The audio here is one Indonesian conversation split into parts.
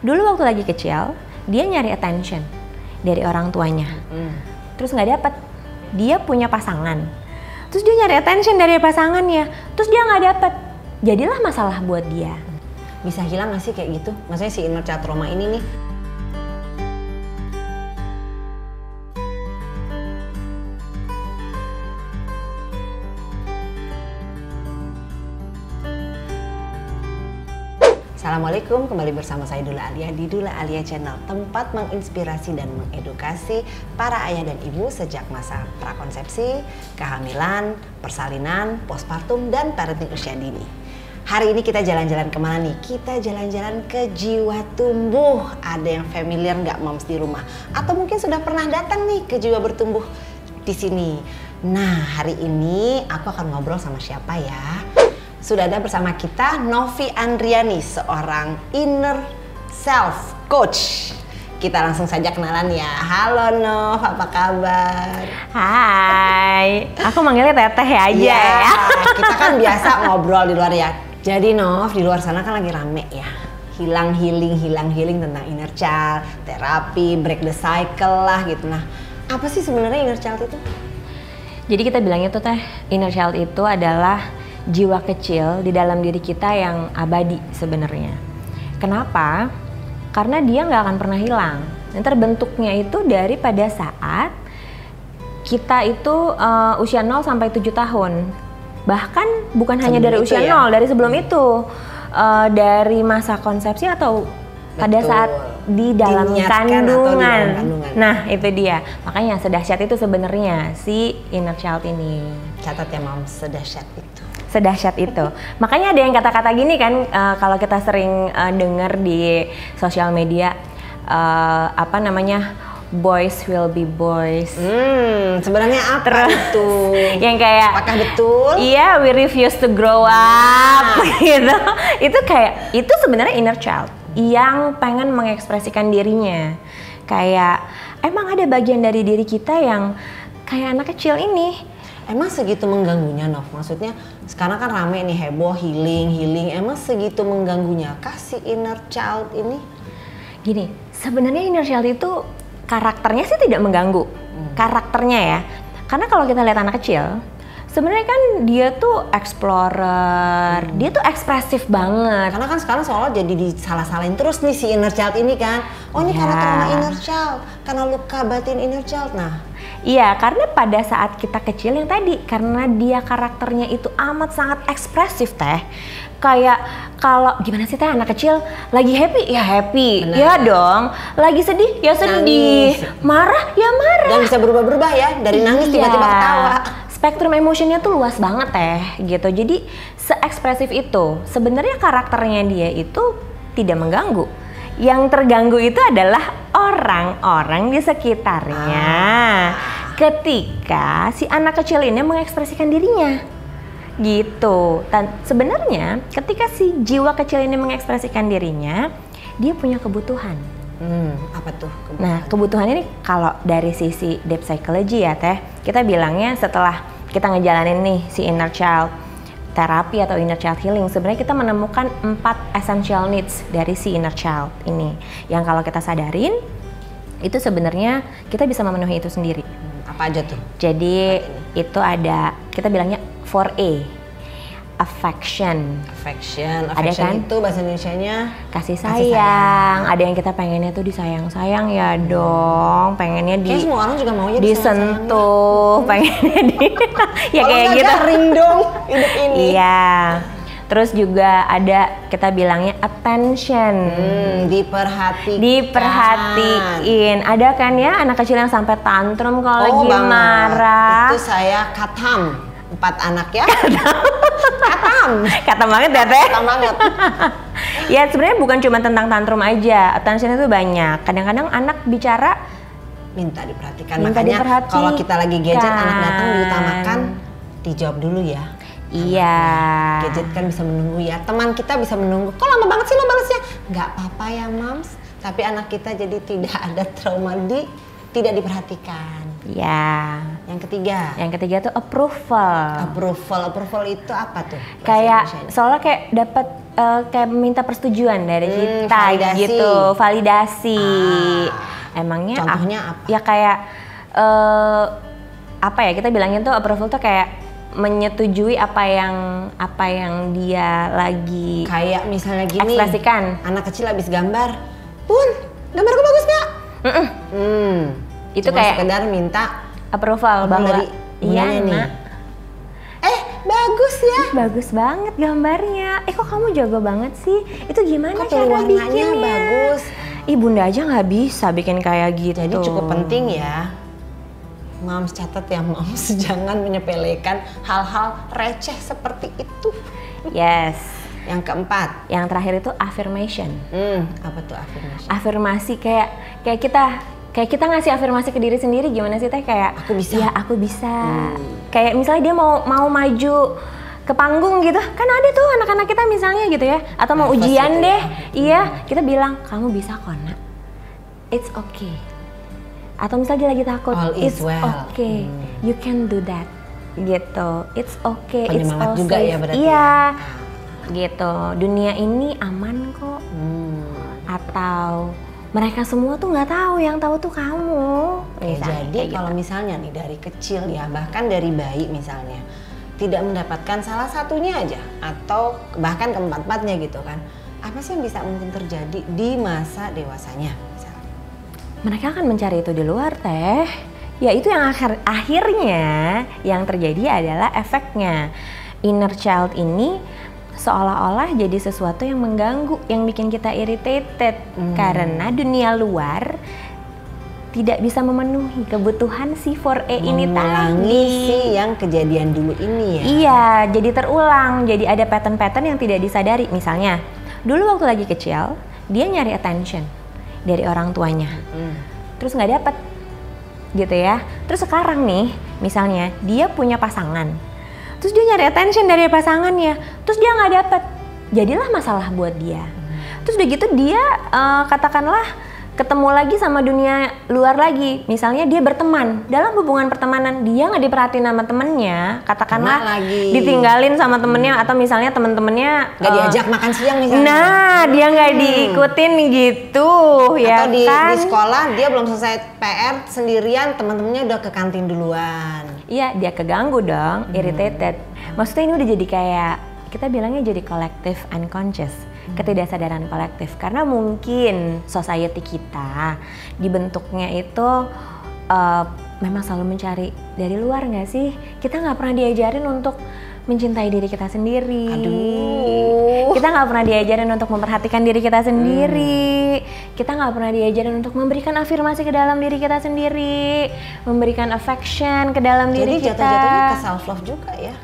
Dulu waktu lagi kecil, dia nyari attention dari orang tuanya. Terus nggak dapet. Dia punya pasangan. Terus dia nyari attention dari pasangannya. Terus dia nggak dapet. Jadilah masalah buat dia. Bisa hilang nggak sih kayak gitu? Maksudnya si inner child trauma ini nih. Assalamualaikum, kembali bersama saya Dula Alia di Dula Alia Channel, tempat menginspirasi dan mengedukasi para ayah dan ibu sejak masa prakonsepsi, kehamilan, persalinan, postpartum, dan parenting usia dini. Hari ini kita jalan-jalan kemana nih? Kita jalan-jalan ke Jiwa Tumbuh. Ada yang familiar nggak moms di rumah? Atau mungkin sudah pernah datang nih ke Jiwa Bertumbuh di sini. Nah, hari ini aku akan ngobrol sama siapa ya? Sudah ada bersama kita Novi Andriani, seorang inner self coach. Kita langsung saja kenalan ya. Halo Nov, apa kabar? Hai, aku manggilnya Teteh aja ya. Kita kan biasa ngobrol di luar ya. Jadi Nov, di luar sana kan lagi rame ya. Hilang healing tentang inner child, terapi, break the cycle lah gitu. Nah, apa sih sebenarnya inner child itu? Jadi kita bilangnya tuh Teh, inner child itu adalah jiwa kecil di dalam diri kita yang abadi sebenarnya. Kenapa? Karena dia nggak akan pernah hilang. Dan terbentuknya itu dari pada saat kita itu usia 0 sampai 7 tahun. Bahkan bukan hanya dari usia 0, dari sebelum itu. Dari masa konsepsi atau pada saat di dalam kandungan. Nah, itu dia. Makanya sedahsyat itu sebenarnya si inner child ini. Catat ya Mam, sedahsyat itu. Sedahsyat itu. Makanya ada yang kata-kata gini kan, kalau kita sering dengar di sosial media, apa namanya, boys will be boys. Sebenarnya apa itu? Yang kayak, apakah betul? Iya, we refuse to grow up gitu. Itu kayak, itu sebenarnya inner child yang pengen mengekspresikan dirinya. Kayak emang ada bagian dari diri kita yang kayak anak kecil ini. Emang segitu mengganggunya Nov? Maksudnya sekarang kan rame nih heboh healing. Emang segitu mengganggunya kah si inner child ini? Gini, sebenarnya inner child itu karakternya sih tidak mengganggu. Karakternya ya. Karena kalau kita lihat anak kecil, sebenarnya kan dia tuh explorer, dia tuh ekspresif banget. Karena kan sekarang seolah jadi disalah-salahin terus nih si inner child ini kan. Oh ini karena trauma inner child, karena luka batin inner child. Nah, iya, karena pada saat kita kecil yang tadi, karena dia karakternya itu amat sangat ekspresif Teh. Kayak kalau gimana sih Teh, anak kecil lagi happy ya happy, ya dong. Lagi sedih ya sedih, marah ya marah. Dan bisa berubah-berubah ya, dari nangis tiba-tiba ketawa. Spektrum emotionnya tuh luas banget Teh, gitu. Jadi se-ekspresif itu. Sebenarnya karakternya dia itu tidak mengganggu. Yang terganggu itu adalah orang-orang di sekitarnya. Ketika si anak kecil ini mengekspresikan dirinya, gitu. Dan sebenarnya ketika si jiwa kecil ini mengekspresikan dirinya, dia punya kebutuhan. Apa tuh kebutuhan? Nah, kebutuhan ini kalau dari sisi deep psychology ya Teh, kita bilangnya setelah kita ngejalanin nih si inner child terapi atau inner child healing, sebenarnya kita menemukan 4 essential needs dari si inner child ini. Yang kalau kita sadarin, itu sebenarnya kita bisa memenuhi itu sendiri. Apa aja tuh? Jadi itu ada, kita bilangnya 4A. Affection ada kan? Itu bahasa Indonesianya kasih sayang. Ada yang kita pengennya tuh disayang-sayang ya dong, pengennya kayak semua orang juga maunya disentuh, pengennya ya kayak gitu. Garing dong hidup ini. Iya. Terus juga ada kita bilangnya attention. Diperhatiin. Ada kan ya anak kecil yang sampai tantrum kalau lagi marah. Itu saya katam. 4 anak ya. Katam banget ya Teh. Katam banget. Ya sebenarnya bukan cuma tentang tantrum aja, attention itu banyak. Kadang-kadang anak bicara minta diperhatikan. Makanya kalau kita lagi gadget, anak datang diutamakan dijawab dulu ya. Iya. Gadget kan bisa menunggu ya. Teman kita bisa menunggu. Kok lama banget sih lo balesnya? Nggak apa-apa ya Mams. Tapi anak kita jadi tidak ada trauma tidak diperhatikan. Ya. Yang ketiga tuh approval. Approval itu apa tuh? Kayak soalnya kayak dapat kayak minta persetujuan dari kita validasi. gitu, validasi. Emangnya contohnya apa? Ya kayak apa ya, kita bilangin tuh approval tuh kayak menyetujui apa yang dia lagi kayak misalnya gini, ekspresikan. anak kecil habis gambar, Bun, gambarku bagus nggak? Itu cuma kayak sekedar minta approval bahwa dari iya nih. nak, bagus ya, bagus banget gambarnya. Kok kamu jago banget sih? Itu gimana kok cara warnanya bikinnya? bagus. Ih, bunda aja nggak bisa bikin kayak gitu. Jadi cukup penting ya, Moms, catat ya Moms, jangan menyepelekan hal-hal receh seperti itu. Yes. Yang keempat, Yang terakhir itu affirmation. Apa tuh affirmation? Afirmasi kayak kita ngasih afirmasi ke diri sendiri, gimana sih teh? Kayak aku bisa. Ya aku bisa. Kayak misalnya dia mau maju ke panggung gitu, kan ada tuh anak-anak kita misalnya gitu ya, atau mau ujian gitu deh, ya. iya kita bilang kamu bisa kok nak, it's okay. Atau misalnya dia lagi takut, All is it's well. okay, you can do that, gitu, it's okay, it's Penyemangat all juga safe. ya berarti. Iya, gitu, dunia ini aman kok. Atau mereka semua tuh nggak tahu, yang tahu tuh kamu. Jadi kalau misalnya nih dari kecil ya, bahkan dari bayi misalnya, tidak mendapatkan salah satunya aja atau bahkan keempat-empatnya gitu kan, apa sih yang bisa mungkin terjadi di masa dewasanya misalnya? Mereka akan mencari itu di luar teh. Ya itu yang akhirnya yang terjadi adalah efeknya inner child ini seolah-olah jadi sesuatu yang mengganggu, yang bikin kita irritated karena dunia luar tidak bisa memenuhi kebutuhan si 4E ini tadi. Si yang kejadian dulu ini ya. Iya, jadi terulang, jadi ada pattern-pattern yang tidak disadari. Misalnya, dulu waktu lagi kecil, dia nyari attention dari orang tuanya, terus nggak dapet, gitu ya. Terus sekarang nih, misalnya dia punya pasangan, terus dia nyari attention dari pasangannya, terus dia nggak dapet, jadilah masalah buat dia. Terus udah gitu dia katakanlah ketemu lagi sama dunia luar lagi, misalnya dia berteman, dalam hubungan pertemanan dia nggak diperhatiin sama temennya, katakanlah ditinggalin sama temennya, atau misalnya temen-temennya nggak diajak makan siang misalnya. Nah, dia nggak diikutin gitu, ya atau kan? Di sekolah dia belum selesai PR sendirian, teman-temannya udah ke kantin duluan. Iya, dia keganggu dong, irritated. Maksudnya ini udah jadi kayak, kita bilangnya jadi collective unconscious, ketidaksadaran kolektif. Karena mungkin society kita dibentuknya itu memang selalu mencari dari luar nggak sih? Kita nggak pernah diajarin untuk mencintai diri kita sendiri. Kita nggak pernah diajarin untuk memperhatikan diri kita sendiri. Kita nggak pernah diajarin untuk memberikan afirmasi ke dalam diri kita sendiri, memberikan affection ke dalam diri kita. Jadi jatuh-jatuhnya ke self love juga ya?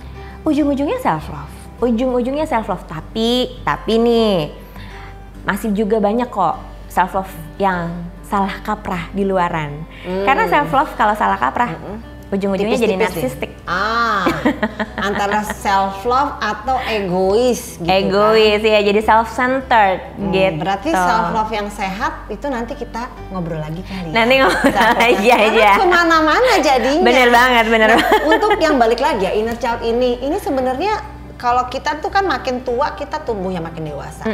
Ujung-ujungnya self love. Ujung-ujungnya self love, tapi nih masih juga banyak kok self love yang salah kaprah di luaran. Karena self love kalau salah kaprah, ujung-ujungnya jadi narsistik. Antara self love atau egois gitu. Egois ya, jadi self centered gitu. Berarti self love yang sehat itu nanti kita ngobrol lagi kali. Nanti ngobrol lagi aja. Kemana-mana jadinya. Bener banget. Untuk yang balik lagi ya, inner child ini sebenarnya kalau kita tuh kan makin tua kita tumbuhnya makin dewasa.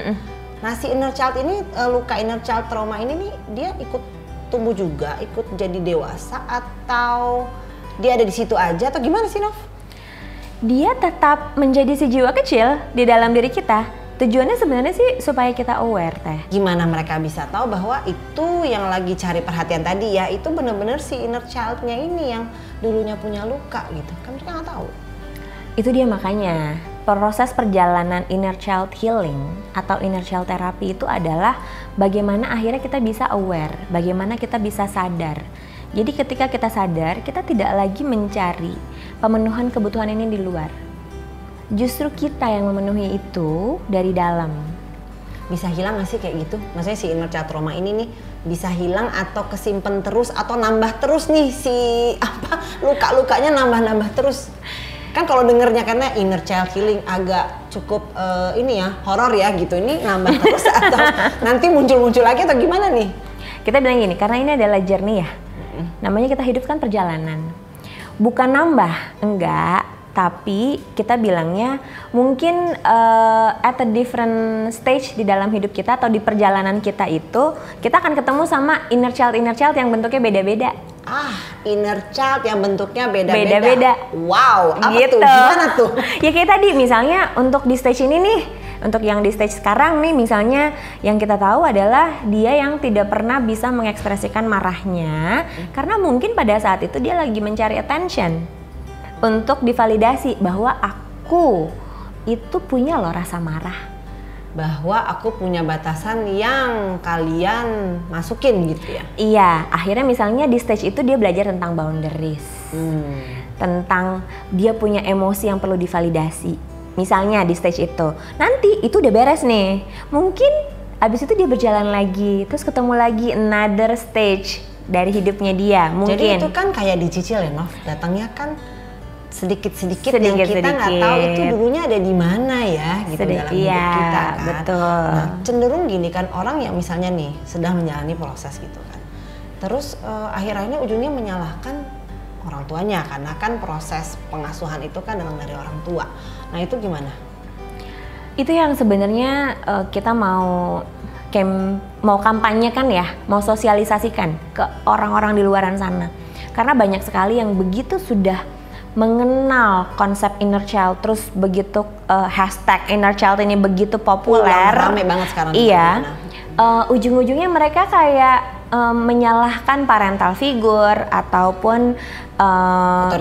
Nah si inner child ini, luka inner child trauma ini nih, dia ikut tumbuh juga, ikut jadi dewasa, atau dia ada di situ aja, atau gimana sih Nov? Dia tetap menjadi si jiwa kecil di dalam diri kita. Tujuannya sebenarnya sih supaya kita aware teh. Gimana mereka bisa tahu bahwa itu yang lagi cari perhatian tadi ya, itu bener-bener si inner child-nya ini yang dulunya punya luka gitu, kan mereka nggak tahu. Itu dia makanya proses perjalanan inner child healing atau inner child therapy itu adalah bagaimana akhirnya kita bisa aware, bagaimana kita bisa sadar. Jadi ketika kita sadar, kita tidak lagi mencari pemenuhan kebutuhan ini di luar. Justru kita yang memenuhi itu dari dalam. Bisa hilang nggak sih kayak gitu? Maksudnya si inner child trauma ini nih bisa hilang atau kesimpan terus atau nambah terus nih si luka-lukanya nambah terus? Kan kalau dengernya karena inner child healing agak cukup ini ya, horor ya gitu. Ini nambah terus atau nanti muncul lagi atau gimana nih? Kita bilang gini, karena ini adalah journey ya. Namanya kita hidup kan perjalanan. Bukan nambah, enggak. Tapi kita bilangnya mungkin at a different stage di dalam hidup kita atau di perjalanan kita itu kita akan ketemu sama inner child yang bentuknya beda-beda. Inner child yang bentuknya beda-beda. Beda-beda. Wow, apa gitu. tuh? Gimana tuh? Ya kayak tadi misalnya untuk di stage ini nih, untuk yang di stage sekarang nih misalnya yang kita tahu adalah dia yang tidak pernah bisa mengekspresikan marahnya karena mungkin pada saat itu dia lagi mencari attention. Untuk divalidasi bahwa aku itu punya loh rasa marah. Bahwa aku punya batasan yang kalian masukin gitu ya? Iya, akhirnya misalnya di stage itu dia belajar tentang boundaries. Tentang dia punya emosi yang perlu divalidasi. Misalnya di stage itu. Nanti itu udah beres nih. Mungkin abis itu dia berjalan lagi, terus ketemu lagi another stage dari hidupnya dia. Mungkin. Jadi itu kan kayak dicicil ya, Nov? Datangnya kan sedikit-sedikit yang kita nggak tahu itu dulunya ada di mana ya gitu dalam hidup kita kan. Betul. Nah, cenderung gini kan orang yang misalnya nih sedang menjalani proses gitu kan. Terus akhirnya ujungnya menyalahkan orang tuanya karena kan proses pengasuhan itu kan memang dari orang tua. Nah, itu gimana? Itu yang sebenarnya kita mau kampanyekan ya, mau sosialisasikan ke orang-orang di luaran sana. Karena banyak sekali yang begitu sudah mengenal konsep inner child, terus begitu hashtag inner child ini begitu populer, rame banget sekarang. Iya, ujung-ujungnya mereka kayak menyalahkan parental figure ataupun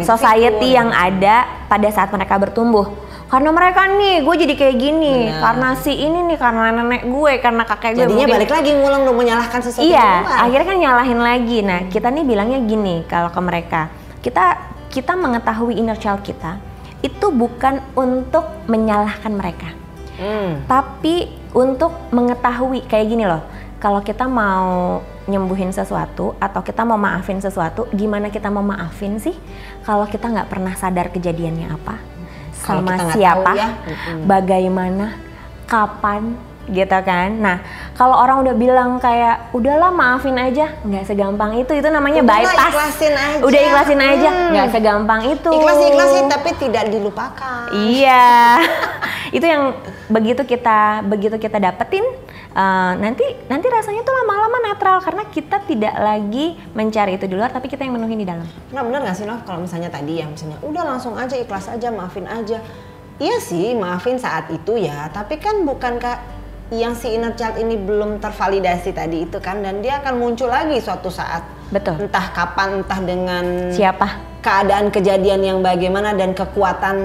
society yang ada pada saat mereka bertumbuh. Karena mereka nih, gue jadi kayak gini. Benar. Karena si ini nih, karena nenek gue, karena kakek gue. Jadinya balik lagi ngulang dong menyalahkan sesuatu. Iya, akhirnya kan nyalahin lagi. Nah, kita nih bilangnya gini kalau ke mereka, kita mengetahui inner child kita itu bukan untuk menyalahkan mereka, tapi untuk mengetahui kayak gini loh. Kalau kita mau nyembuhin sesuatu atau kita mau maafin sesuatu, gimana kita mau maafin sih? Kalau kita nggak pernah sadar kejadiannya apa, sama siapa, ya. Bagaimana, kapan, gitu kan. Nah, kalau orang udah bilang kayak udahlah maafin aja, nggak segampang itu namanya bypass. Udah ikhlasin aja, nggak segampang itu. Ikhlasin tapi tidak dilupakan. Iya. Itu yang begitu kita dapetin, nanti rasanya tuh lama-lama netral karena kita tidak lagi mencari itu di luar, tapi kita yang menuhin di dalam. Nah, benar nggak sih Nov, kalau misalnya tadi ya misalnya udah langsung aja ikhlas aja, maafin aja. Iya sih, maafin saat itu ya, tapi kan bukankah yang si inner child ini belum tervalidasi tadi itu kan, dan dia akan muncul lagi suatu saat. Betul. Entah kapan, entah dengan siapa, keadaan kejadian yang bagaimana dan kekuatan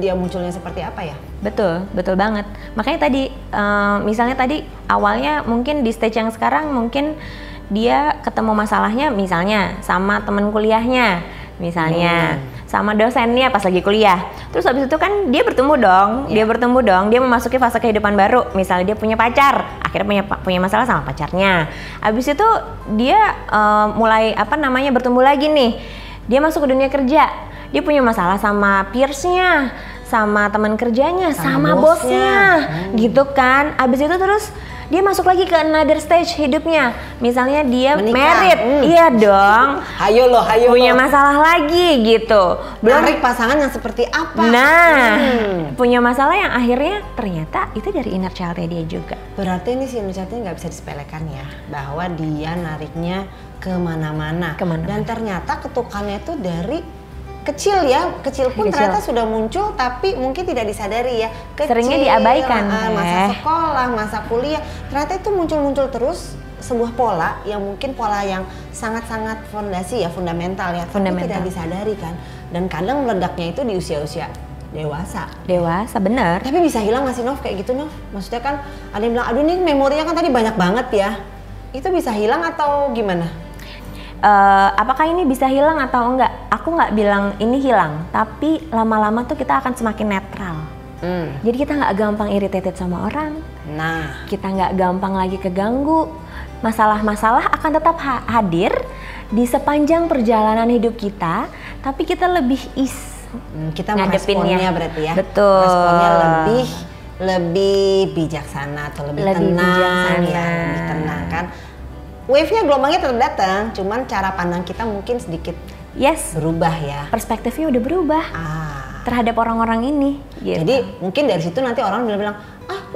dia munculnya seperti apa ya. Betul banget. Makanya tadi misalnya tadi awalnya mungkin di stage yang sekarang mungkin dia ketemu masalahnya misalnya sama teman kuliahnya, misalnya sama dosennya pas lagi kuliah. Terus habis itu kan dia bertemu dong, dia memasuki fase kehidupan baru. Misalnya dia punya pacar, akhirnya punya masalah sama pacarnya. Habis itu dia mulai bertumbuh lagi nih. Dia masuk ke dunia kerja, dia punya masalah sama peersnya, sama teman kerjanya, sama bosnya, gitu kan. Abis itu terus dia masuk lagi ke another stage hidupnya. Misalnya dia married, iya dong. Hayo punya masalah lagi gitu. Narik pasangan yang seperti apa? Nah, punya masalah yang akhirnya ternyata itu dari inner child-nya dia juga. Berarti ini si inner child-nya nggak bisa disepelekan ya, bahwa dia nariknya kemana-mana. Dan ternyata ketukannya itu dari kecil pun ternyata sudah muncul tapi mungkin tidak disadari ya. Seringnya diabaikan. Masa sekolah, masa kuliah, ternyata itu muncul terus sebuah pola yang mungkin pola yang sangat-sangat fundamental ya, tapi tidak disadari kan. Dan kadang meledaknya itu di usia-usia dewasa bener. Tapi bisa hilang nggak sih Nov kayak gitu Nov? Maksudnya kan ada yang bilang, aduh nih memorinya kan tadi banyak banget ya. Itu bisa hilang atau gimana? Apakah ini bisa hilang atau enggak? Aku nggak bilang ini hilang, tapi lama-lama tuh kita akan semakin netral. Jadi kita nggak gampang irritated sama orang. Nah, kita nggak gampang lagi keganggu. Masalah-masalah akan tetap hadir di sepanjang perjalanan hidup kita, tapi kita lebih kita meresponnya berarti ya. Betul. Responnya lebih bijaksana atau lebih tenang ya, lebih tenang kan. Wave-nya gelombangnya tetap datang, cuman cara pandang kita mungkin sedikit berubah ya. Perspektifnya udah berubah. terhadap orang-orang ini. Gitu. Jadi mungkin dari situ nanti orang bilang,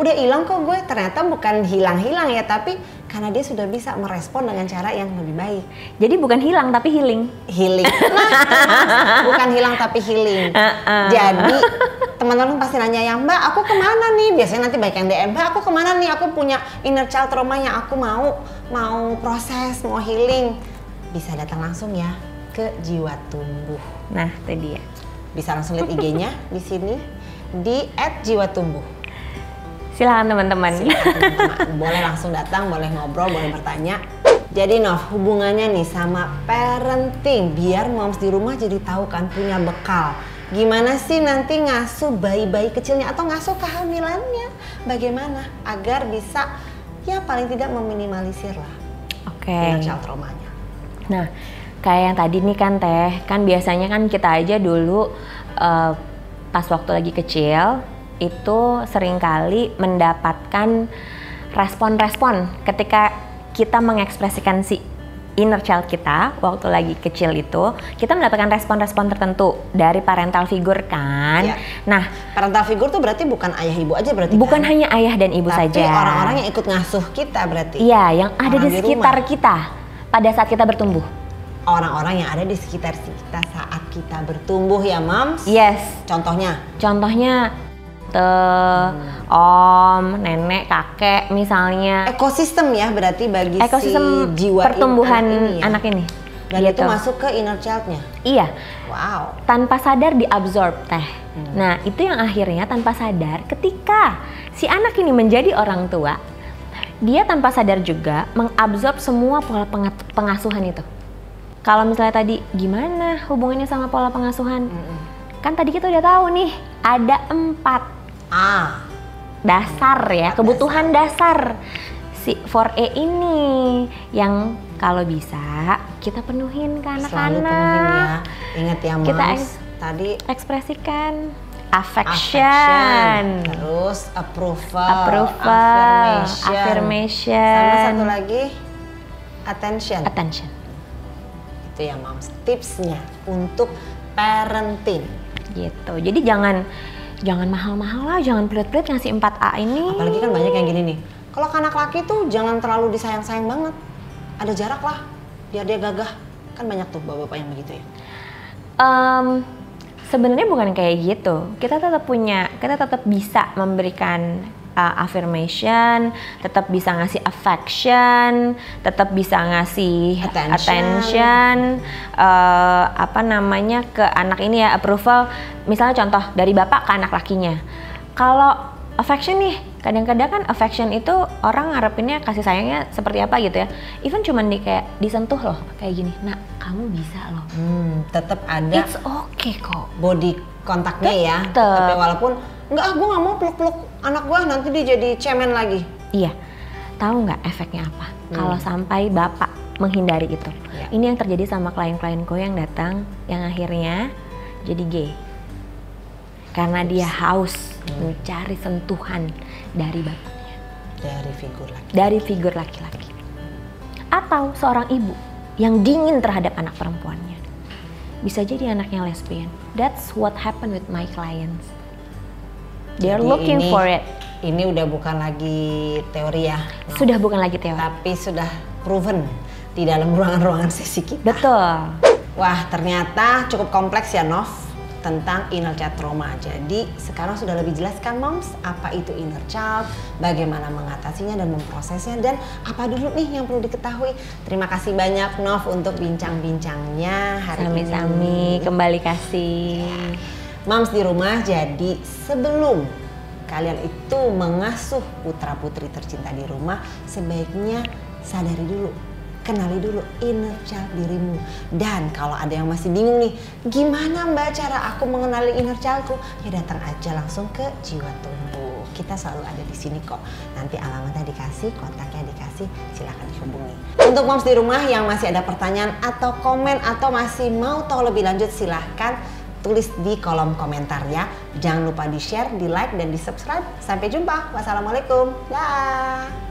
udah hilang kok gue. Ternyata bukan hilang-hilang ya, tapi karena dia sudah bisa merespon dengan cara yang lebih baik. Jadi bukan hilang tapi healing. Healing. Nah, bukan hilang tapi healing. Jadi teman-teman pasti nanya ya, Mbak aku kemana nih? Biasanya nanti banyak yang DM, Mbak aku kemana nih? Aku punya inner child trauma yang aku mau proses, mau healing. Bisa datang langsung ya ke Jiwa Tumbuh. Nah, itu dia. Bisa langsung lihat IG-nya di sini di @jiwatumbuh. Silakan teman-teman. Boleh langsung datang, boleh ngobrol, boleh bertanya. Jadi Nov, hubungannya nih sama parenting, biar moms di rumah jadi tahu kan, punya bekal. Gimana sih nanti ngasuh bayi-bayi kecilnya atau ngasuh kehamilannya? Bagaimana agar bisa ya paling tidak meminimalisir lah inner child traumanya. Nah, kayak yang tadi nih kan Teh, kan biasanya kan kita aja dulu pas waktu lagi kecil itu seringkali mendapatkan respon-respon ketika kita mengekspresikan si inner child kita waktu lagi kecil itu, kita mendapatkan respon-respon tertentu dari parental figure kan. Ya. Nah, parental figure tuh berarti bukan ayah ibu aja berarti. Bukan kan? hanya ayah dan ibu tapi saja. Tapi orang-orang yang ikut ngasuh kita berarti. Iya, yang ada di sekitar rumah. kita pada saat kita bertumbuh. Orang-orang yang ada di sekitar kita saat kita bertumbuh ya, Moms? Yes. Contohnya? Contohnya om, nenek, kakek misalnya. Ekosistem ya berarti bagi ekosistem si jiwa pertumbuhan anak ini. Dan gitu. itu masuk ke inner child-nya? Iya. Wow. Tanpa sadar diabsorb Teh. Nah itu yang akhirnya tanpa sadar ketika si anak ini menjadi orang tua, dia tanpa sadar juga mengabsorb semua pola pengasuhan itu. Kalau misalnya tadi gimana hubungannya sama pola pengasuhan? Kan tadi kita udah tahu nih ada 4 dasar ya, kebutuhan dasar si 4E ini yang kalau bisa kita penuhin ke anak-anak. Selalu penuhin ya. Ingat ya Moms, kita tadi ekspresikan affection, terus approval, affirmation, sama satu lagi attention. Itu ya Moms, tipsnya untuk parenting. Gitu. Jadi jangan mahal-mahal lah, jangan pelit-pelit ngasih 4A ini. Apalagi kan banyak yang gini nih. Kalau anak laki tuh jangan terlalu disayang-sayang banget. Ada jarak lah, biar dia gagah. Kan banyak tuh bapak-bapak yang begitu ya. Sebenarnya bukan kayak gitu. Kita tetap bisa memberikan affirmation, tetap bisa ngasih affection, tetap bisa ngasih attention, ke anak ini ya, approval. Misalnya contoh dari bapak ke anak lakinya. Kalau affection nih, kadang-kadang kan affection itu orang ngarepinnya kasih sayangnya seperti apa gitu ya. Even cuman kayak disentuh loh, kayak gini. Nah, kamu bisa loh. Tetap ada. It's okay kok. Body kontaknya ya. Tapi walaupun enggak, gue nggak mau peluk-peluk anak gue, nanti dia jadi cemen lagi. Iya. Tahu nggak efeknya apa? Kalau sampai bapak menghindari itu. Ya. Ini yang terjadi sama klien-klienku yang datang, yang akhirnya jadi gay. Karena dia haus mencari sentuhan dari bapaknya. Dari figur laki-laki. Atau seorang ibu yang dingin terhadap anak perempuannya. Bisa jadi anaknya lesbian. That's what happened with my clients. They're looking for it. Ini udah bukan lagi teori ya. Sudah bukan lagi teori. Tapi sudah proven di dalam ruangan-ruangan sesi kita. Betul. Wah, ternyata cukup kompleks ya Nov tentang inner child trauma. Jadi sekarang sudah lebih jelas kan Moms apa itu inner child, bagaimana mengatasinya dan memprosesnya, dan apa dulu nih yang perlu diketahui. Terima kasih banyak Nov untuk bincang-bincangnya hari ini. Sami-sami, kembali kasih. Moms di rumah, jadi sebelum kalian itu mengasuh putra-putri tercinta di rumah, sebaiknya sadari dulu, kenali dulu inner child dirimu. Dan kalau ada yang masih bingung nih, gimana Mbak cara aku mengenali inner childku? Ya datang aja langsung ke Jiwa Tumbuh. Kita selalu ada di sini kok. Nanti alamatnya dikasih, kontaknya dikasih, silakan dihubungi. Untuk Moms di rumah yang masih ada pertanyaan atau komen atau masih mau tahu lebih lanjut, silahkan tulis di kolom komentar ya. Jangan lupa di share, di like, dan di subscribe. Sampai jumpa. Wassalamualaikum. Dah.